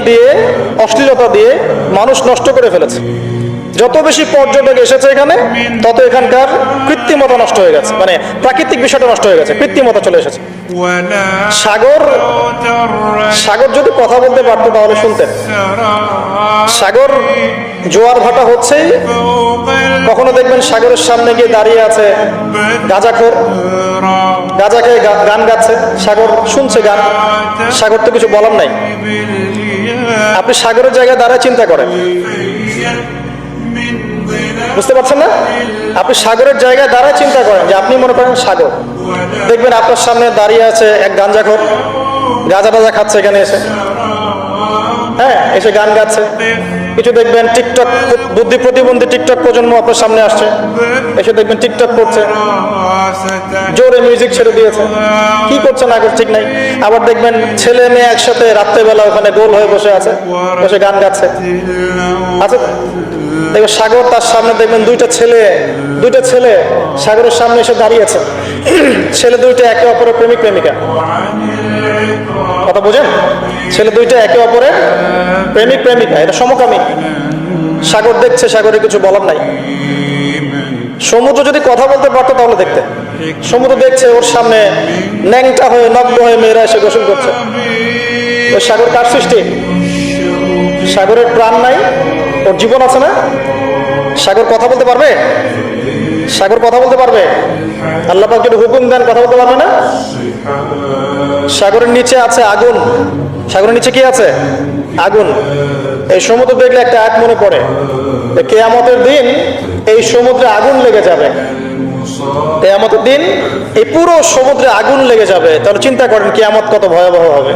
দিয়ে, অশ্লীলতা দিয়ে মানুষ নষ্ট করে ফেলেছে। যত বেশি পর্যটক এসেছে এখানে, তত এখানকার কৃত্রিমতা নষ্ট হয়ে গেছে, মানে প্রাকৃতিক বিষয়টা নষ্ট হয়ে গেছে, কৃত্রিমতা চলে এসেছে। সাগর যদি কথা বলতে পারতো তাহলে শুনতেন। সাগর জোয়ার ভাটা হচ্ছেই কখনো দেখবেন সাগরের সামনে গিয়ে দাঁড়িয়ে আছে গাঁজাখোর, গাঁজা খেয়ে গান গাচ্ছে, সাগর শুনছে গান, সাগর তো কিছু বলার নাই। আপনি সাগরের জায়গায় দাঁড়ায় চিন্তা করেন, বুঝতে পারছেন না? আপনি সাগরের জায়গায় দাঁড়ায় চিন্তা করেন যে আপনি মনে করেন সাগর, দেখবেন আপনার সামনে দাঁড়িয়ে আছে এক গাঁজাখোর, গাঁজা টাজা খাচ্ছে এখানে এসে, হ্যাঁ, এসে গান গাচ্ছে। কিছু দেখবেন টিকটক, বুদ্ধি প্রতিবন্ধী টিকটক প্রজন্ম আপনার সামনে আসছে, এসে দেখবেন টিকটক করছে, জোরে মিউজিক ছেড়ে দিয়েছে, কি করছে না করছে ঠিক নাই। আবার দেখবেন ছেলে মেয়ে একসাথে রাত্রেবেলা ওখানে গোল হয়ে বসে আছে, বসে গান গাচ্ছে। আচ্ছা, দেখবেন সাগর, তার সামনে দেখবেন দুইটা ছেলে সাগরের সামনে এসে দাঁড়িয়েছে। ছেলে দুইটা একে অপরের প্রেমিক প্রেমিকা, কথা বোঝেন? ছেলে দুইটা একে অপরের প্রেমিক প্রেমিকা, এটা সমকামী। সাগর দেখছে, সাগরে কিছু বলার নাই। সমুদ্র যদি কথা বলতে পারতো তাহলে দেখতে। সমুদ্র দেখছে ওর সামনে ন্যাংটা হয়ে, নগ্ন হয়ে মেয়েরা এসে গোসল করছে। ওই সাগর কার সৃষ্টি? সাগরের প্রাণ নাই, ওর জীবন আছে না? সাগর কথা বলতে পারবে? সাগর কথা বলতে পারবে? আল্লাহ পাক যদি হুকুম দেন কথা বলতে পারবে না? সাগরের নিচে আছে আগুন। সাগরের নিচে কি আছে? আগুন। এই সমুদ্র দেখলে একটা আয়াত মনে পড়ে, কিয়ামতের দিন এই সমুদ্রে আগুন লেগে যাবে। কিয়ামতের দিন এই পুরো সমুদ্রে আগুন লেগে যাবে। তাহলে চিন্তা করেন কিয়ামত কত ভয়াবহ হবে।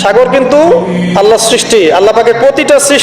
সাগর কিন্তু আল্লাহর সৃষ্টি, আল্লাহ পাকের প্রতিটা সৃষ্টি